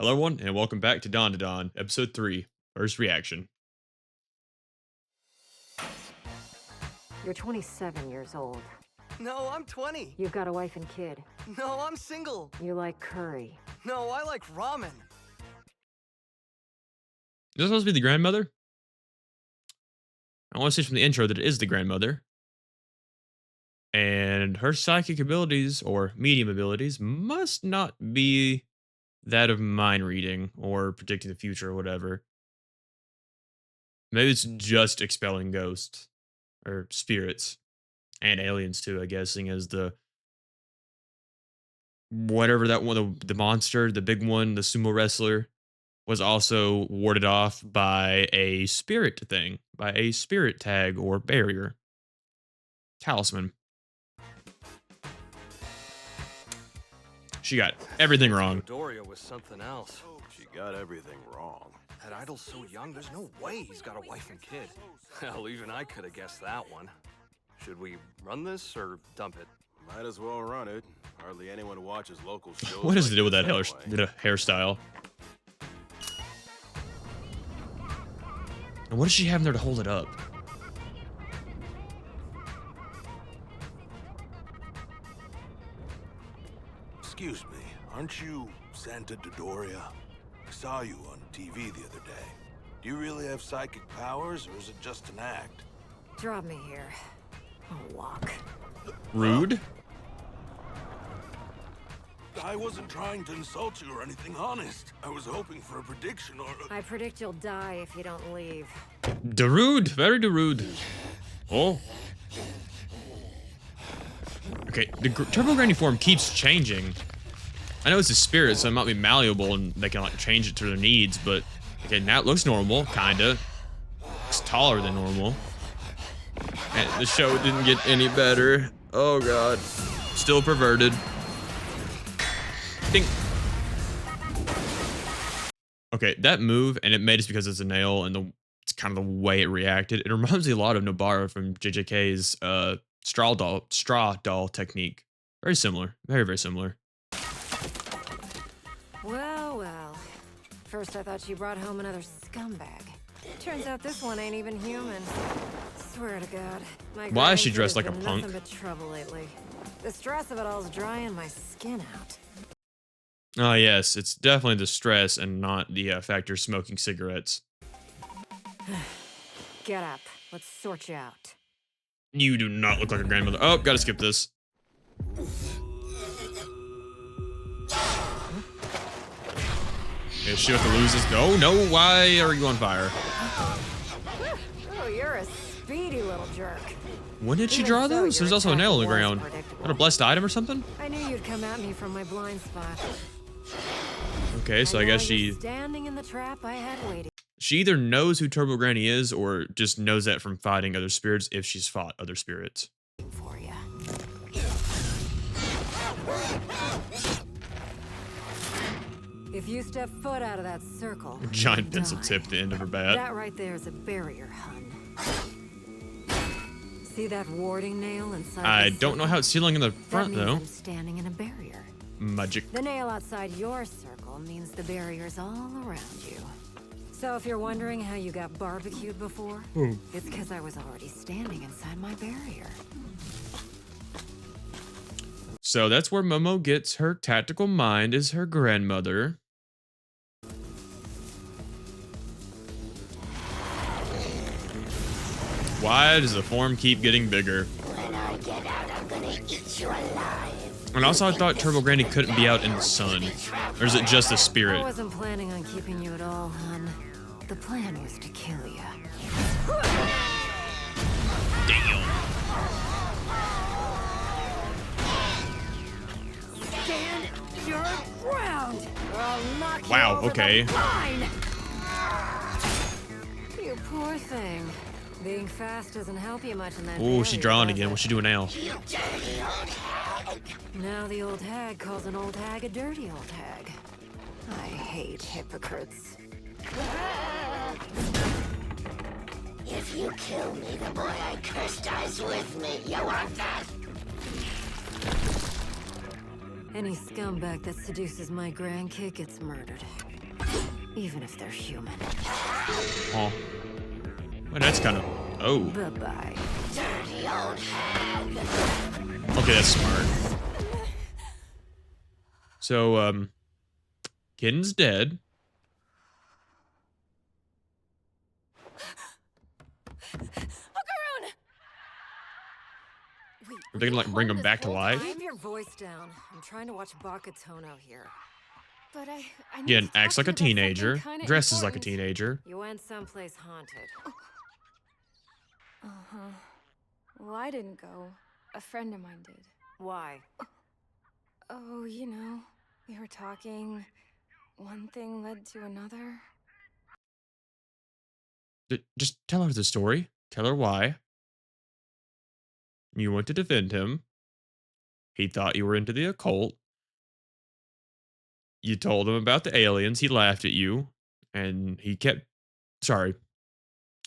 Hello, everyone, and welcome back to DanDaDan, Episode 3, First Reaction. You're 27 years old. No, I'm 20. You've got a wife and kid. No, I'm single. You like curry. No, I like ramen. Is this supposed to be the grandmother? I want to say from the intro that it is the grandmother. And her psychic abilities, or medium abilities, must not be that of mind reading or predicting the future or whatever. Maybe it's just expelling ghosts or spirits and aliens too, I guess, seeing as the whatever that one, the monster, the big one, the sumo wrestler, was also warded off by a spirit thing, by a spirit tag or barrier. Talisman. She got everything wrong. Doria was something else. She got everything wrong. That idol's so young, there's no way he's got a wife and kid. Hell, even I could have guessed that one. Should we run this or dump it? Might as well run it. Hardly anyone watches local shows. What does it like do with this that anyway. hairstyle? And what does she have in there to hold it up? Excuse me, aren't you Santa Dodoria? I saw you on TV the other day. Do you really have psychic powers, or is it just an act? Drop me here. I'll walk. Rude? I wasn't trying to insult you or anything, honest. I was hoping for a prediction or... I predict you'll die if you don't leave. Darude, very Darude. Oh. Okay, the Turbo Granny form keeps changing. I know it's a spirit, so it might be malleable and they can like change it to their needs, but okay, now it looks normal, kinda. Looks taller than normal. And the show didn't get any better. Oh god. Still perverted. Ding. Okay, that move, and it made it because it's a nail and it's kind of the way it reacted. It reminds me a lot of Nobara from JJK's straw doll technique. Very similar. Very, very similar. Well, well. First I thought you brought home another scumbag. Turns out this one ain't even human. Swear to God. Why is she dressed like a punk? Nothing but trouble lately. The stress of it all's drying my skin out. Oh yes, it's definitely the stress and not the factor of smoking cigarettes. Get up. Let's sort you out. You do not look like a grandmother. Oh, gotta skip this. Is she about to lose this? No, no, why are you on fire? Oh, you're a speedy little jerk. When did she Even draw so, those? your There's also a attack nail on the was ground. predictable. What, a blessed item or something? I knew you'd come at me from my blind spot. Okay, so I And guess now you're she standing in the trap I had waiting. either knows who Turbo Granny is or just knows that from fighting other spirits if she's fought other spirits. For you. If you step foot out of that circle, Giant you'll pencil die. tip at the end of her bat. That right there is a barrier, hun. See that warding nail inside? I the don't know circle? how it's sealing in the That front means though. I'm standing in a barrier. Magic. The nail outside your circle means the barrier's all around you. So if you're wondering how you got barbecued before, it's because I was already standing inside my barrier. So that's where Momo gets her tactical mind is her grandmother. Why does the form keep getting bigger? When I get out, I'm gonna eat you alive. And also I thought Turbo Granny couldn't be out in the sun. Or is it just a I spirit? wasn't planning on keeping you at all, hun. The plan was to kill you. Damn. Stand your ground, or I'll knock you Wow, over okay. the line. You poor thing. Being fast doesn't help you much in that. Oh, she's barrier, drawing does again. it? What's she doing now? You dirty old hag. Now the old hag calls an old hag a dirty old hag. I hate hypocrites. If you kill me, the boy I cursed dies with me. You want that? Any scumbag that seduces my grandkid gets murdered. Even if they're human. Oh. Well, that's kind of... Oh. Bye-bye. Dirty old hag. Okay, that's smart. So, Kitten's dead. Are they gonna, like, bring him back to life? Keep your voice down. I'm trying to watch Bakatono here. But I need Again, to talk acts to like a you about something teenager, kinda dresses like a important. teenager. You went someplace haunted. Uh-huh. Well, I didn't go. A friend of mine did. Why? Oh, you know, we were talking. One thing led to another. Just tell her the story. Tell her why. You went to defend him. He thought you were into the occult. You told him about the aliens. He laughed at you. And he kept... Sorry.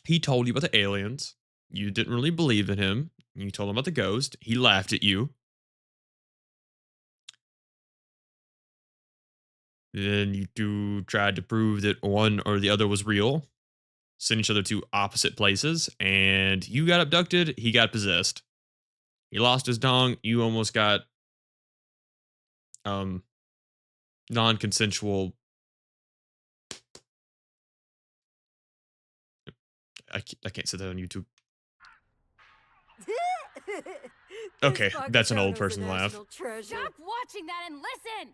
He told you about the aliens. You didn't really believe in him. You told him about the ghost. He laughed at you. Then you two tried to prove that one or the other was real. Sent each other to opposite places. And you got abducted. He got possessed. He lost his dong. You almost got non-consensual... I can't say that on YouTube. Okay, that's an old person laugh. Stop watching that and listen!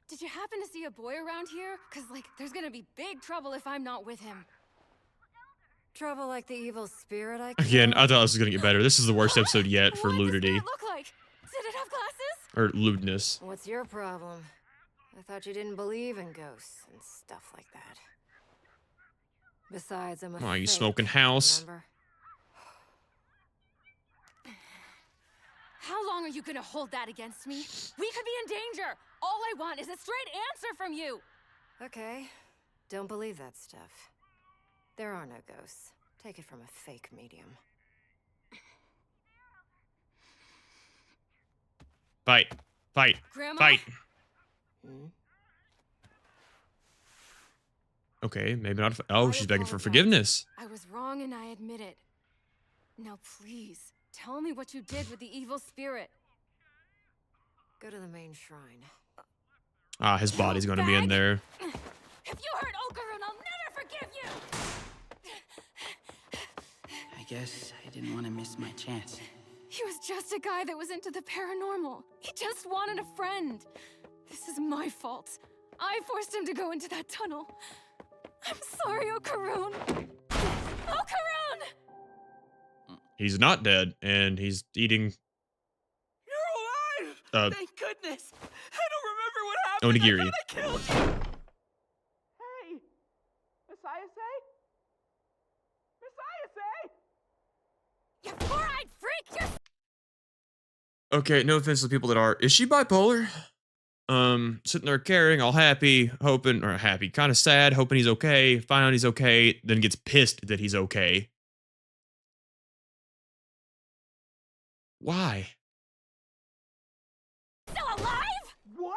Did you happen to see a boy around here? Cause, like, there's gonna be big trouble if I'm not with him. Trouble like the evil spirit I Again, I killed? thought this was gonna get better. This is the worst episode yet for What does ludity. that look like? Did it have glasses? Or lewdness. What's your problem? I thought you didn't believe in ghosts and stuff like that. Besides, I'm a Oh, you fake, smoking house? remember? How long are you gonna hold that against me? We could be in danger! All I want is a straight answer from you! Okay. Don't believe that stuff. There are no ghosts. Take it from a fake medium. Fight. Fight. Grandma? Fight. Hmm? Okay, maybe not. Oh, I she's begging for apologize. forgiveness. I was wrong and I admit it. Now please, tell me what you did with the evil spirit. Go to the main shrine. Ah, his body's gonna be in there. If you hurt Okarun, I'll never forgive you! I guess I didn't want to miss my chance. He was just a guy that was into the paranormal. He just wanted a friend. This is my fault. I forced him to go into that tunnel. I'm sorry, Okarun. Okarun! He's not dead, and he's eating You're alive! Thank goodness! I don't remember what happened. onigiri. I thought I killed you. Hey, Messiah say? Messiah say? You four-eyed freak! You're Okay, no offense to the people that are. Is she bipolar? Sitting there caring, all happy, hoping, or happy, kind of sad, hoping he's okay, find out he's okay, then gets pissed that he's okay. Why? still alive? What?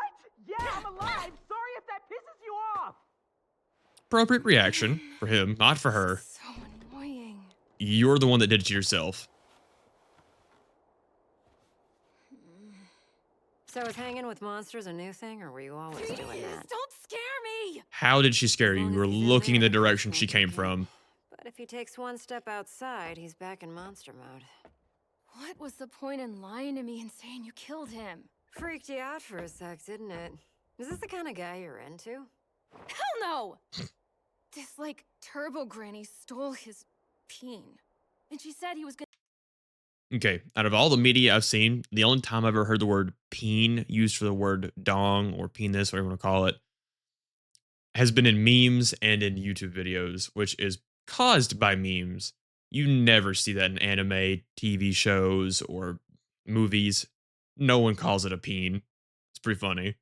Yeah, I'm alive. Sorry if that pisses you off. Appropriate reaction for him, not for her. So annoying. You're the one that did it to yourself. So is hanging with monsters a new thing, or were you always doing Please, that? don't scare me! How did she scare you? As You long were as he's in looking in the there, direction he's she gonna be came okay. from. But if he takes one step outside, he's back in monster mode. What was the point in lying to me and saying you killed him? Freaked you out for a sec, didn't it? Is this the kind of guy you're into? Hell no! This, like, turbo granny stole his peen. And she said he was gonna— Okay, out of all the media I've seen, the only time I've ever heard the word peen used for the word dong or penis, whatever you want to call it, has been in memes and in YouTube videos, which is caused by memes. You never see that in anime, TV shows, or movies. No one calls it a peen. It's pretty funny.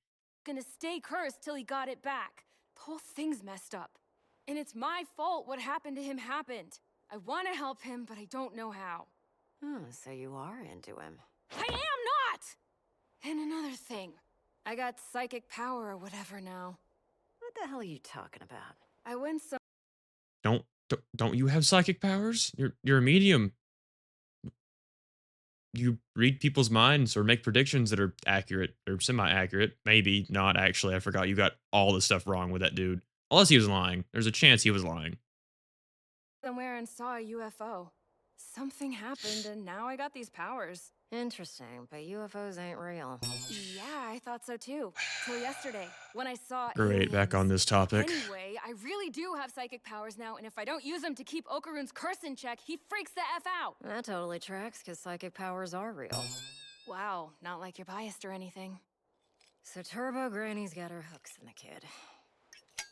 gonna stay cursed till he got it back. The whole thing's messed up. And it's my fault what happened to him happened. I want to help him, but I don't know how. Oh, so you are into him. I am not! And another thing. I got psychic power or whatever now. What the hell are you talking about? I went so Don't you have psychic powers? You're a medium. You read people's minds or make predictions that are accurate or semi-accurate. Maybe not actually. I forgot you got all the stuff wrong with that dude. Unless he was lying. There's a chance he was lying. somewhere and saw a UFO. Something happened and now I got these powers. Interesting, but UFOs ain't real. Yeah, I thought so too. Till yesterday, when I saw Great, back on aliens. this topic. Anyway, I really do have psychic powers now, and if I don't use them to keep Okarun's curse in check, he freaks the F out. That totally tracks, because psychic powers are real. Wow, not like you're biased or anything. So Turbo Granny's got her hooks in the kid.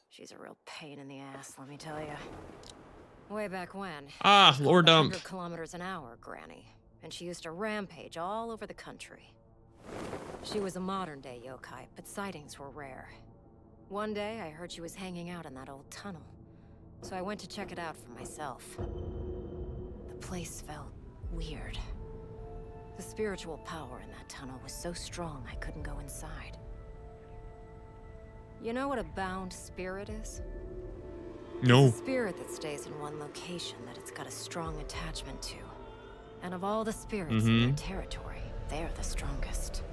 She's a real pain in the ass, let me tell you. Way back when. Ah, lore dump. 100 kilometers an hour, Granny. And she used to rampage all over the country. She was a modern-day yokai, but sightings were rare. One day, I heard she was hanging out in that old tunnel. So I went to check it out for myself. The place felt weird. The spiritual power in that tunnel was so strong I couldn't go inside. You know what a bound spirit is? No. It's a spirit that stays in one location that it's got a strong attachment to. And of all the spirits in their territory, they're the strongest.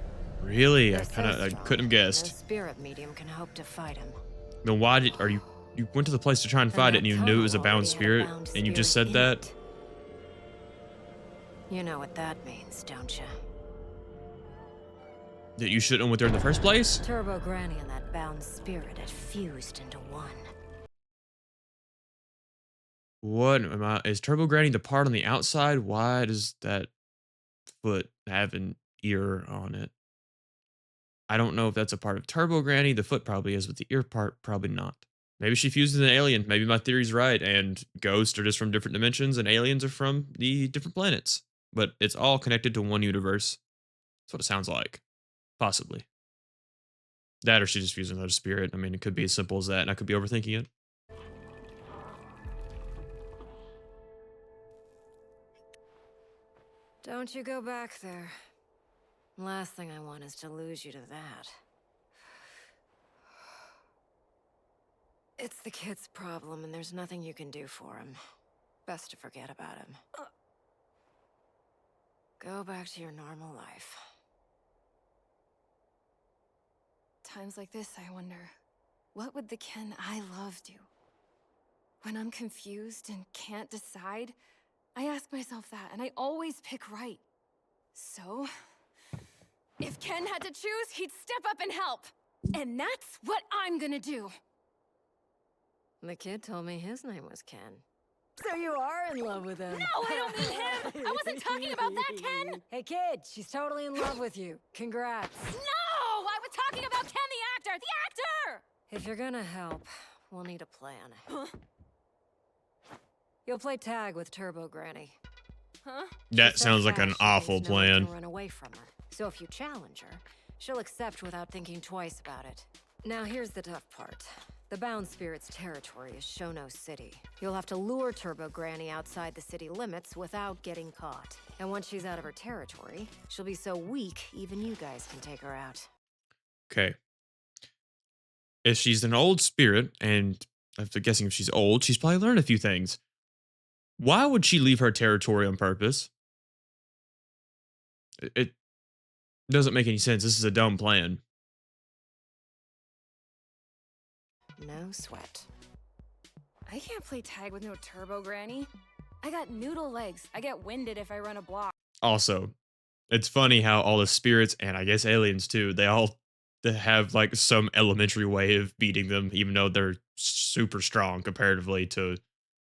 Really? I They're so couldn't have strong, guessed. no spirit medium can hope to fight him. Then why did you went to the place to try and fight it and you knew it was a bound spirit and you just said that? You know what that means, don't you? That you shouldn't have went there in the first place? Turbo Granny and that bound spirit had fused into one. What is Turbo Granny the part on the outside? Why does that foot have an ear on it? I don't know if that's a part of Turbo Granny. The foot probably is, but the ear part probably not. Maybe she fused with an alien. Maybe my theory's right, and ghosts are just from different dimensions, and aliens are from the different planets. But it's all connected to one universe. That's what it sounds like. Possibly. That or she just fused another spirit. I mean, it could be as simple as that, and I could be overthinking it. Don't you go back there. Last thing I want is to lose you to that. It's the kid's problem, and there's nothing you can do for him. Best to forget about him. Go back to your normal life. Times like this, I wonder, what would the Ken I love do? When I'm confused and can't decide, I ask myself that, and I always pick right. So, if Ken had to choose, he'd step up and help. And that's what I'm gonna do. The kid told me his name was Ken. So you are in love with him. No, I don't mean him! I wasn't talking about that, Ken! Hey kid, she's totally in love with you. Congrats. No! I was talking about Ken the actor! The actor! If you're gonna help, we'll need a plan. You'll play tag with Turbo Granny. Huh? That sounds like an awful plan. Run away from her. So if you challenge her, she'll accept without thinking twice about it. Now here's the tough part. The bound spirit's territory is Shono City. You'll have to lure Turbo Granny outside the city limits without getting caught. And once she's out of her territory, she'll be so weak, even you guys can take her out. Okay. If she's an old spirit, and I'm guessing if she's old, she's probably learned a few things. Why would she leave her territory on purpose? It doesn't make any sense. This is a dumb plan. No sweat. I can't play tag with no Turbo Granny. I got noodle legs. I get winded if I run a block. Also, it's funny how all the spirits, and I guess aliens too, they all have like some elementary way of beating them, even though they're super strong comparatively to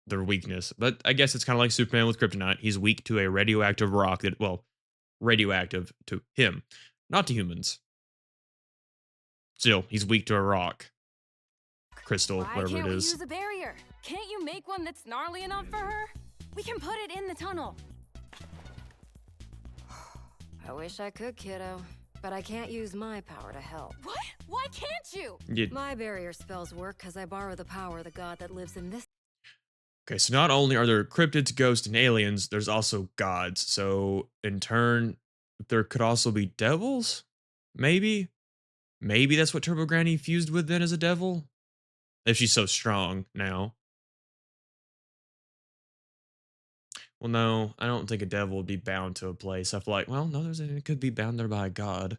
their weakness. But I guess it's kind of like Superman with kryptonite. He's weak to a radioactive rock that, well, radioactive to him, not to humans. Still, he's weak to a rock. Crystal, Why whatever can't it we is. use a barrier? Can't you make one that's gnarly enough for her? We can put it in the tunnel. I wish I could, kiddo. But I can't use my power to help. What? Why can't you? My barrier spells work because I borrow the power of the god that lives in this. Okay, so not only are there cryptids, ghosts, and aliens, there's also gods. So in turn, there could also be devils? Maybe? maybe that's what Turbo Granny fused with then as a devil? If she's so strong now. Well, no, I don't think a devil would be bound to a place. I feel like, well, no, it could be bound there by a god.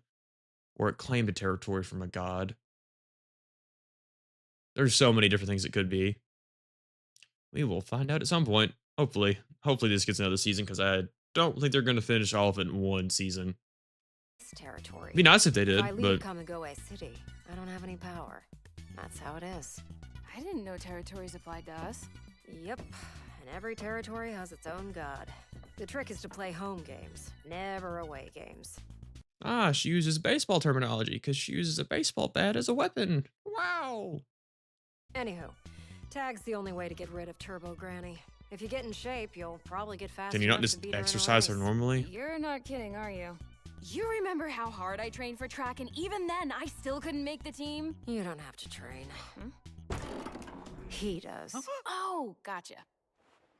Or it claimed a territory from a god. There's so many different things it could be. We will find out at some point. Hopefully. Hopefully this gets another season, because I don't think they're going to finish all of it in one season. Territory. It'd be nice if they did, If I leave but... Kamigoe City, I don't have any power. That's how it is. I didn't know territories applied to us. Yep, and every territory has its own god. The trick is to play home games, never away games. Ah, she uses baseball terminology, because she uses a baseball bat as a weapon. Wow! Anywho, tag's the only way to get rid of Turbo Granny. If you get in shape, you'll probably get fast Can you not enough just to beat her in a exercise her race. normally? You're not kidding, are you? You remember how hard I trained for track, and even then, I still couldn't make the team? You don't have to train. He does. Oh, gotcha.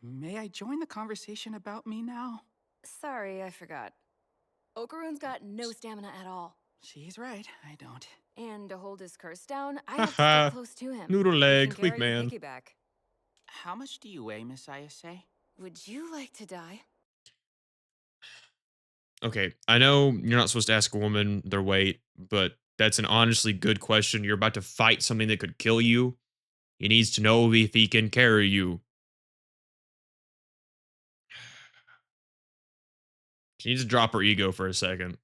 May I join the conversation about me now? Sorry, I forgot. Okarune's got no stamina at all. She's right, I don't. And to hold his curse down, I have to stay close to him. Noodle You leg, can weak carry your man. piggyback. How much do you weigh, Miss Ayase? Would you like to die? Okay, I know you're not supposed to ask a woman their weight, but that's an honestly good question. You're about to fight something that could kill you. He needs to know if he can carry you. She needs to drop her ego for a second.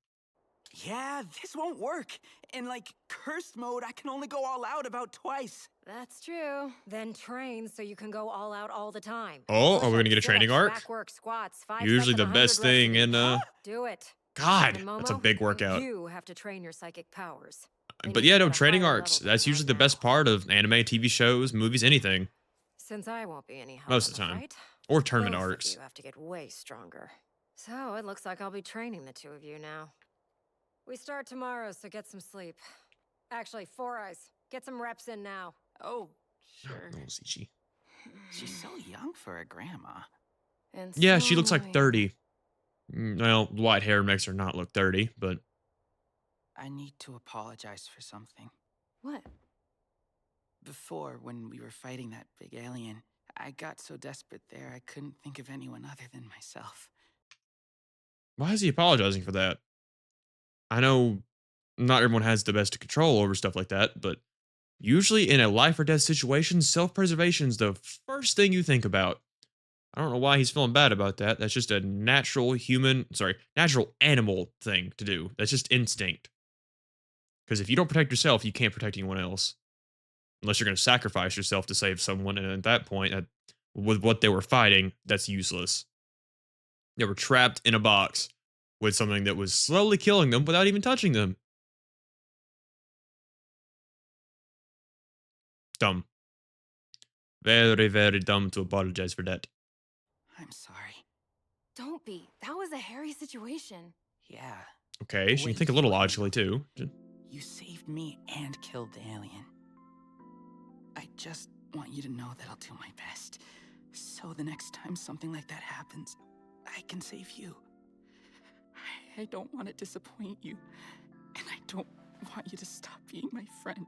Yeah, this won't work. In, like, cursed mode, I can only go all out about twice. That's true. Then train so you can go all out all the time. Oh, are we gonna Push-ups, get a training sit-ups, arc? back work, squats, 5 Usually sets the of best 100 reps thing in, Do it. God, And that's a Momo, big workout. You have to train your psychic powers. They But need yeah, to no, get a training higher arcs. level than That's you're usually at the best now. part of anime, TV shows, movies, anything. Since I won't be any help Most in of the time. fight, Or tournament both of arcs. you have to get way stronger. So it looks like I'll be training the two of you now. We start tomorrow, so get some sleep. Actually, 4 Eyes, get some reps in now. Oh, sure. Oh, Sichi. She's so young for a grandma. And Yeah, so she looks like annoying. 30. Well, white hair makes her not look 30, but... I need to apologize for something. What? Before, when we were fighting that big alien, I got so desperate there I couldn't think of anyone other than myself. Why is he apologizing for that? I know not everyone has the best control over stuff like that, but usually in a life or death situation, self-preservation is the first thing you think about. I don't know why he's feeling bad about that. That's just a natural natural animal thing to do. That's just instinct. Because if you don't protect yourself, you can't protect anyone else. Unless you're going to sacrifice yourself to save someone, and at that point, with what they were fighting, that's useless. They were trapped in a box with something that was slowly killing them without even touching them. Dumb. Very, very dumb to apologize for that. I'm sorry. Don't be. That was a hairy situation. Yeah, Okay, so you can think a little logically too. you saved me and killed the alien. I just want you to know that I'll do my best. So the next time something like that happens, I can save you. I don't want to disappoint you. And I don't want you to stop being my friend.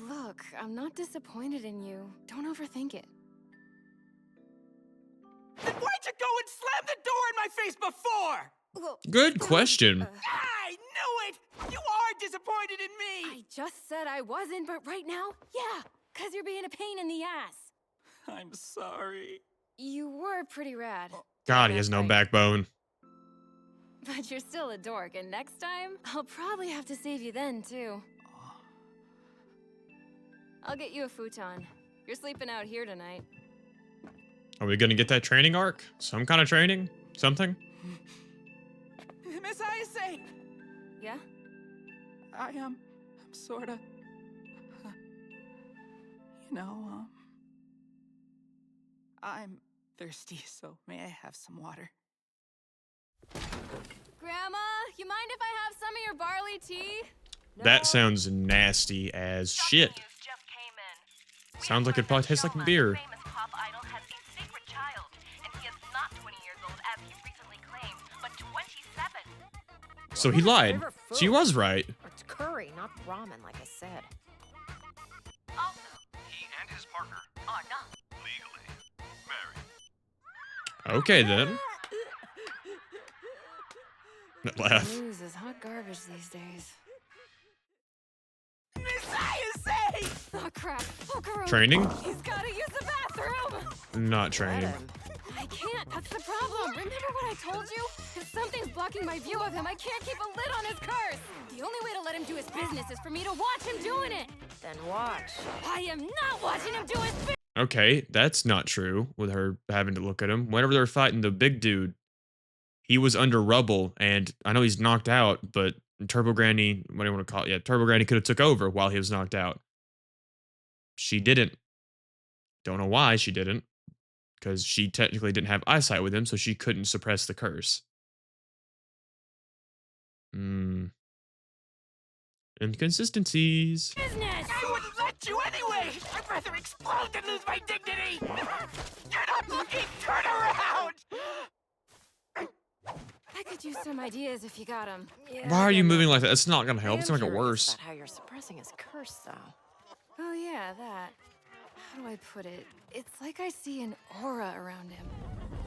Look, I'm not disappointed in you. Don't overthink it. Then why'd you go and slam the door in my face before? Well, Good question. I knew it! You are disappointed in me! I just said I wasn't, but right now, yeah, because you're being a pain in the ass. I'm sorry. You were pretty rad. God, he has no Right. backbone. But you're still a dork, and next time, I'll probably have to save you then, too. I'll get you a futon. You're sleeping out here tonight. Are we gonna get that training arc? Some kind of training? Something? Miss Ayase! Yeah? I'm sorta... I'm thirsty, so may I have some water? Grandma, you mind if I have some of your barley tea? That sounds nasty as shit. Sounds like it probably tastes like beer. Famous pop idol has a secret child, and he is not 20 years old as he recently claimed, but 27. So he lied. She was right. It's ramen, like I said. Also, He and his partner, are not. legally married. Okay, then. That laugh. News is hot garbage these days. Oh crap! Oh, Karun. Training? He's gotta use the bathroom! Not Let training. him. I can't, that's the problem. Remember what I told you? If something's blocking my view of him, I can't keep a lid on his curse. The only way to let him do his business is for me to watch him doing it. Then watch. I am not watching him do his business. Okay, that's not true with her having to look at him. Whenever they were fighting the big dude, he was under rubble, and I know he's knocked out, but Turbo Granny, what do you want to call it? Yeah, Turbo Granny could have took over while he was knocked out. She didn't. Don't know why she didn't, because she technically didn't have eyesight with him, so she couldn't suppress the curse. Inconsistencies. I wouldn't let you anyway! I'd rather explode than lose my dignity! You're not looking! Turn around! I could use some ideas if you got him. Yeah, Why are you good moving luck. like that? It's not gonna I help. It's am gonna make it curious worse. about how you're suppressing his curse, though. Oh yeah, that. How do I put it? It's like I see an aura around him.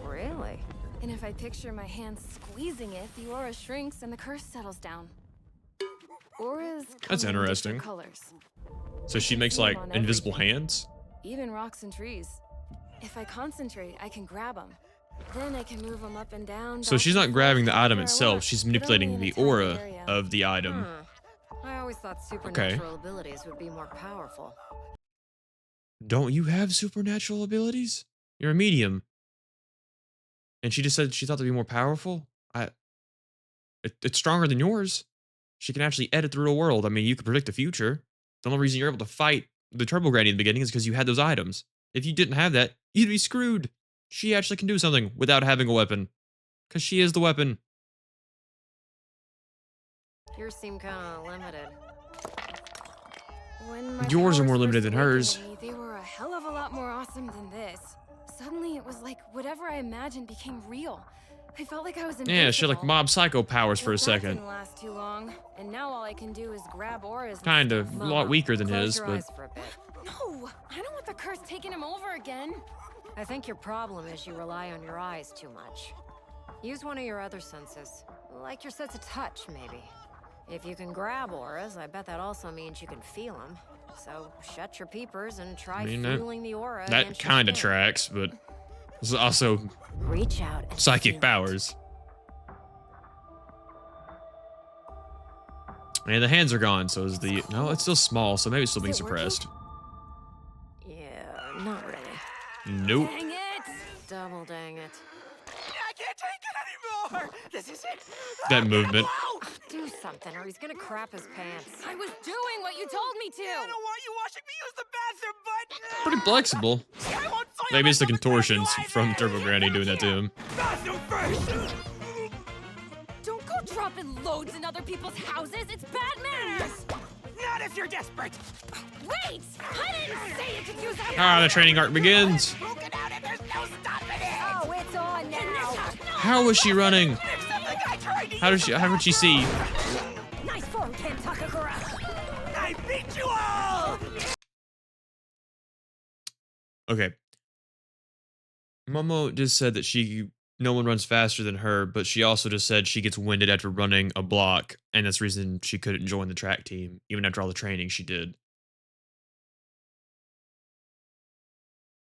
Really? And if I picture my hand squeezing it, the aura shrinks and the curse settles down. Auras come That's in interesting. different colors. So she makes see 'em like on invisible everything. hands. Even rocks and trees. If I concentrate, I can grab them. Then I can move them up and down. So back she's and not forth grabbing the item anywhere I itself. want, She's but only manipulating in a the tiny aura area. of the item. I always thought supernatural abilities would be more powerful. Don't you have supernatural abilities? You're a medium. And she just said she thought they'd be more powerful? It's stronger than yours. She can actually edit the real world. I mean, you can predict the future. The only reason you're able to fight the Turbo Granny in the beginning is because you had those items. If you didn't have that, you'd be screwed. She actually can do something without having a weapon. Because she is the weapon. Yours seem kind of limited. When my Yours are powers more limited first than hers. awakened me, they were a hell of a lot more awesome than this. Suddenly, it was like whatever I imagined became real. I felt like I was invincible. Yeah, she had like mob psycho powers for a But that second. didn't last too long, and now all I can do is grab auras. and Kind of. stuff. A lot weaker than Close his, your but eyes for a bit. No, I don't want the curse taking him over again. I think your problem is you rely on your eyes too much. Use one of your other senses, like your sense of touch, maybe. If you can grab auras, I bet that also means you can feel them. So shut your peepers and try I mean, feeling the aura. that against your kind of skin. tracks, but it's also Reach out and feel psychic it. powers. And the hands are gone, so is the... No, it's still small, so maybe it's still being Is it working? suppressed. Yeah, not really. Nope. Dang it! Double dang it. I can't take it anymore! This is it! That movement. Whoa! Do something or he's gonna crap his pants. I was doing what you told me to. I don't want you watching me use the bathroom, but... Pretty flexible. I won't soil Maybe it's the myself and contortions tell you from I Turbo made. Granny doing that to him. Bathroom first! Don't go dropping loads in other people's houses. It's bad manners. Not if you're desperate! Wait! I didn't say you could use that. Ah, the training arc begins. Broken out and there's no stopping it! Oh, it's on now. How was she running? Except the guy tried to How did she see? Nice form, Ken Takakura. I beat you all! Okay. Momo just said that no one runs faster than her, but she also just said she gets winded after running a block, and that's the reason she couldn't join the track team, even after all the training she did.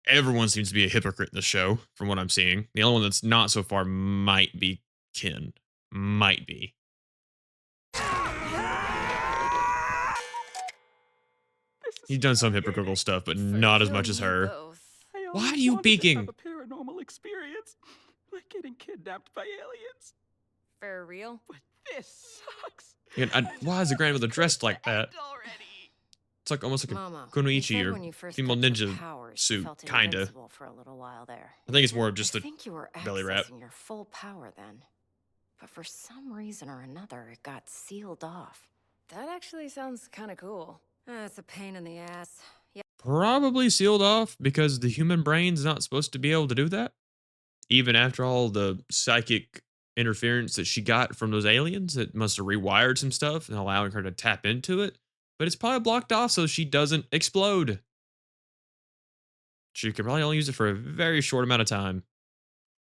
Everyone seems to be a hypocrite in the show, from what I'm seeing. The only one that's not so far might be Ken. Might be. He's done some hypocritical stuff, but not as much as her. Why are you peeking? Have a paranormal experience, like getting kidnapped by aliens. For real? But this sucks. Why is the grandmother dressed like that? Already. It's like almost like a Momo, you kunoichi said or when you first female got your ninja powers, you suit, felt kinda. invincible for a little while there. I think it's more of just I a think you were belly wrap. accessing your full power then. But for some reason or another, it got sealed off. That actually sounds kind of cool. It's a pain in the ass. Yeah, probably sealed off because the human brain's not supposed to be able to do that. Even after all the psychic interference that she got from those aliens, it must have rewired some stuff and allowing her to tap into it. but it's probably blocked off so she doesn't explode. She could probably only use it for a very short amount of time.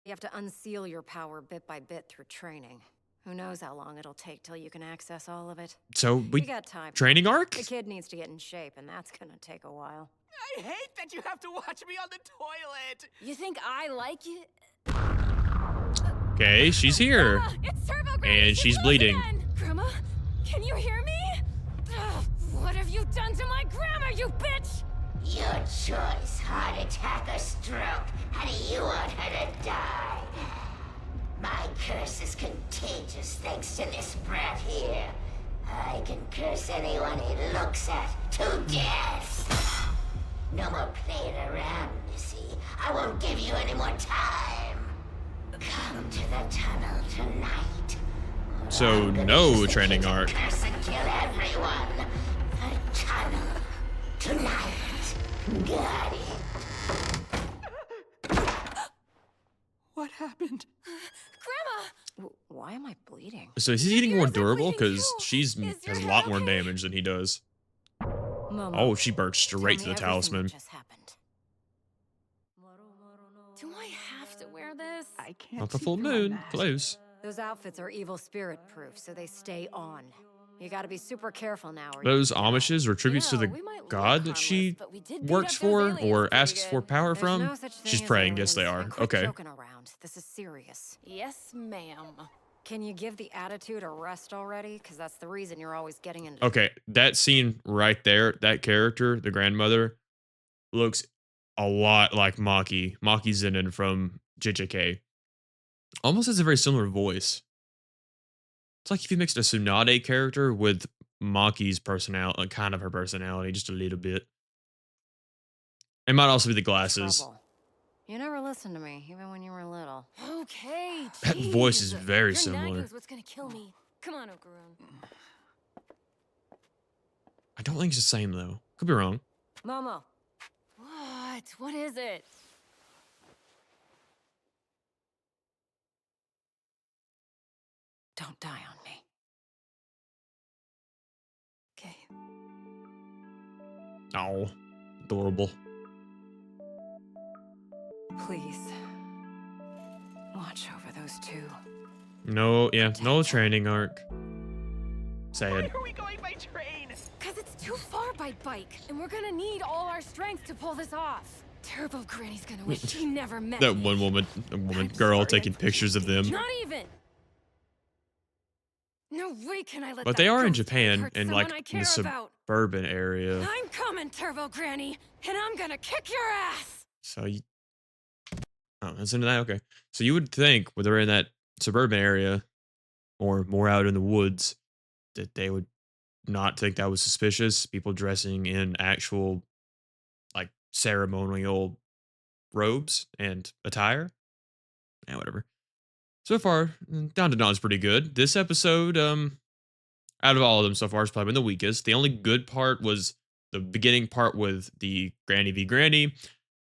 You have to unseal your power bit by bit through training. Who knows how long it'll take till you can access all of it. So We got time. training arc? The kid needs to get in shape, and that's gonna take a while. I hate that you have to watch me on the toilet. You think I like it? Okay, she's here. Grandma, it's Turbo Granny. And she's rose bleeding. again. Grandma, can you hear me? Ugh, what have you done to my grandma, you bitch? Your choice, heart attack or stroke. How do you want her to die? My curse is contagious thanks to this brat here. I can curse anyone he looks at to death. No more playing around, Missy. I won't give you any more time. Come to the tunnel tonight. So I'm gonna no use the training kitchen arc. Curse and kill everyone. The tunnel tonight. Got it. What happened? Grandma! Why am I bleeding? So is he getting more Yours are durable? bleeding Because too. she's Is your has a head lot more okay? damage than he does. Momo, Oh, she burst tell straight me to the everything talisman. that just happened. Do I have to wear this? I can't Not the see full through my moon. mask. Close. Those outfits are evil spirit proof, so they stay on. You gotta be super careful now. Or Those you could die. Amishes or tributes to You know, the we might look god that harmless, she but we did beat works up those for aliens or pretty asks for good. power There's from. no such She's thing as praying. Yes, they aliens. are. And quit Okay. joking around. This is serious. Yes, ma'am. Can you give the attitude a rest already? Because that's the reason you're always getting into. Okay, that scene right there, that character, the grandmother, looks a lot like Maki Zenin from JJK. Almost has a very similar voice. It's like if you mixed a Tsunade character with Maki's personality, kind of her personality, just a little bit. It might also be the glasses. Trouble. You never listened to me, even when you were little. Okay, That voice is jeez. very Your similar. nagging's what's gonna kill me. Come on, Okarun. I don't think it's the same though. Could be wrong. Momo, What? What is it? don't die on me. Okay. Oh, adorable. Please. Watch over those two. No, yeah, no training arc. Sad. Why are we going by train? Cause it's too far by bike, and we're gonna need all our strength to pull this off. Turbo Granny's gonna wish she never met That me. one woman, I'm girl sorry, taking I pictures of them. Not even. No way can I let But that they are in ghost Japan, hurt in someone like I in care the about. suburban area. I'm coming, Turbo Granny, and I'm gonna kick your ass. So you, oh, that's into that. Okay, so you would think when they're in that suburban area or more out in the woods that they would not think that was suspicious. People dressing in actual like ceremonial robes and attire. Yeah, whatever. So far, DanDaDan is pretty good. This episode, out of all of them so far, has probably been the weakest. The only good part was the beginning part with the Granny v Granny,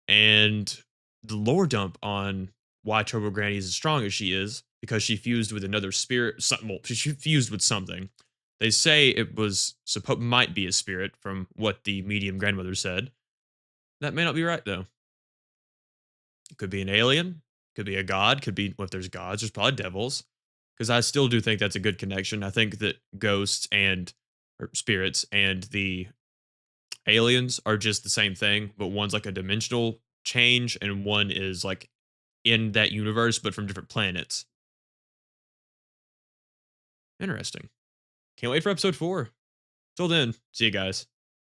and the lore dump on why Turbo Granny is as strong as she is because she fused with another spirit. Well, she fused with something. They say it was might be a spirit from what the medium grandmother said. That may not be right though. It could be an alien. Could be a god. Could be, well, if there's gods, there's probably devils. Because I still do think that's a good connection. I think that ghosts and or spirits and the aliens are just the same thing, but one's like a dimensional change and one is like in that universe, but from different planets. Interesting. Can't wait for episode 4. Till then, see you guys.